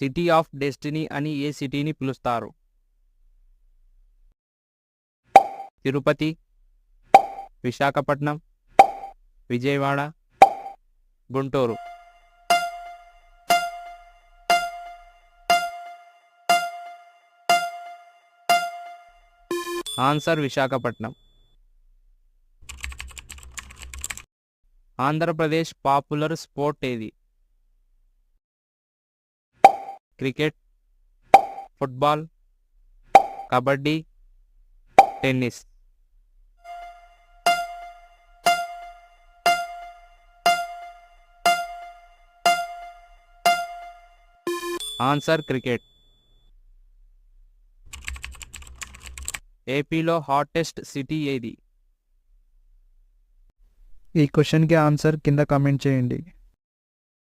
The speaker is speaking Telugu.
సిటీ ఆఫ్ డెస్టినీ అని ఏ సిటీని పిలుస్తారు? Tirupati, Visakhapatnam, Vijayawada, Guntur. Answer Visakhapatnam. Andhra Pradesh popular sport ఏది? Cricket, football, kabaddi, tennis. Answer cricket. ఏపీలో హాటెస్ట్ సిటీ ఏది? ఈ క్వశ్చన్కి ఆన్సర్ కింద కామెంట్ చేయండి.